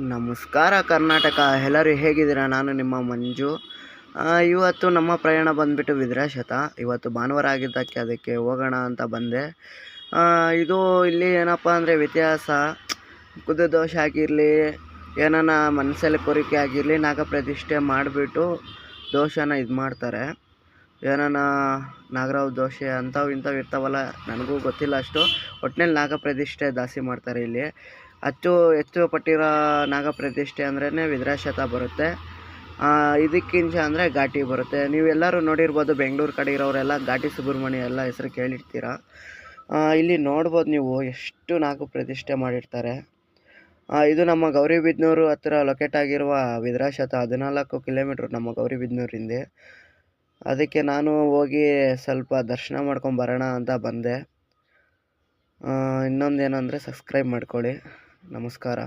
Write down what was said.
ನಮಸ್ಕಾರ ಕರ್ನಾಟಕ, ಎಲ್ಲರೂ ಹೇಗಿದ್ದೀರಾ? ನಾನು ನಿಮ್ಮ ಮಂಜು. ಇವತ್ತು ನಮ್ಮ ಪ್ರಯಾಣ ಬಂದುಬಿಟ್ಟು ವಿದ್ರಾಶತ. ಇವತ್ತು ಭಾನುವಾರ ಆಗಿದ್ದಕ್ಕೆ ಅದಕ್ಕೆ ಹೋಗೋಣ ಅಂತ ಬಂದೆ. ಇದು ಇಲ್ಲಿ ಏನಪ್ಪ ಅಂದರೆ ವ್ಯತ್ಯಾಸ, ಕುದು ದೋಷ ಆಗಿರಲಿ, ಏನಾನ ಮನಸ್ಸಲ್ಲಿ ಕೋರಿಕೆ ಆಗಿರಲಿ, ನಾಗಪ್ರತಿಷ್ಠೆ ಮಾಡಿಬಿಟ್ಟು ದೋಷನ ಇದು ಮಾಡ್ತಾರೆ. ಏನಾನ ನಾಗರಾವ್ ದೋಷೆ ಅಂಥವು ಇಂಥವು ಇರ್ತಾವಲ್ಲ, ನನಗೂ ಗೊತ್ತಿಲ್ಲ ಅಷ್ಟು. ಒಟ್ಟಿನಲ್ಲಿ ನಾಗಪ್ರತಿಷ್ಠೆ ಜಾಸ್ತಿ ಮಾಡ್ತಾರೆ ಇಲ್ಲಿ. ಹೆಚ್ಚು ಪಟ್ಟಿರೋ ನಾಗಪ್ರತಿಷ್ಠೆ ಅಂದ್ರೇ ವಿದ್ರಾಶತ ಬರುತ್ತೆ. ಇದಕ್ಕಿಂತ ಅಂದರೆ ಘಾಟಿ ಬರುತ್ತೆ. ನೀವೆಲ್ಲರೂ ನೋಡಿರ್ಬೋದು, ಬೆಂಗಳೂರು ಕಡೆ ಇರೋರೆಲ್ಲ ಘಾಟಿ ಸುಬ್ರಹ್ಮಣ್ಯ ಎಲ್ಲ ಹೆಸರು ಕೇಳಿರ್ತೀರ. ಇಲ್ಲಿ ನೋಡ್ಬೋದು ನೀವು ಎಷ್ಟು ನಾಗಪ್ರತಿಷ್ಠೆ ಮಾಡಿರ್ತಾರೆ. ಇದು ನಮ್ಮ ಗೌರಿಬಿದನೂರು ಹತ್ತಿರ ಲೊಕೇಟ್ ಆಗಿರುವ ವಿದ್ರಾಶತ. 14 ಕಿಲೋಮೀಟ್ರ್ ನಮ್ಮ ಗೌರಿಬಿದನೂರಿಂದ. ಅದಕ್ಕೆ ನಾನು ಹೋಗಿ ಸ್ವಲ್ಪ ದರ್ಶನ ಮಾಡ್ಕೊಂಬರೋಣ ಅಂತ ಬಂದೆ. ಇನ್ನೊಂದೇನೆಂದರೆ ಸಬ್ಸ್ಕ್ರೈಬ್ ಮಾಡ್ಕೊಳ್ಳಿ. ನಮಸ್ಕಾರ.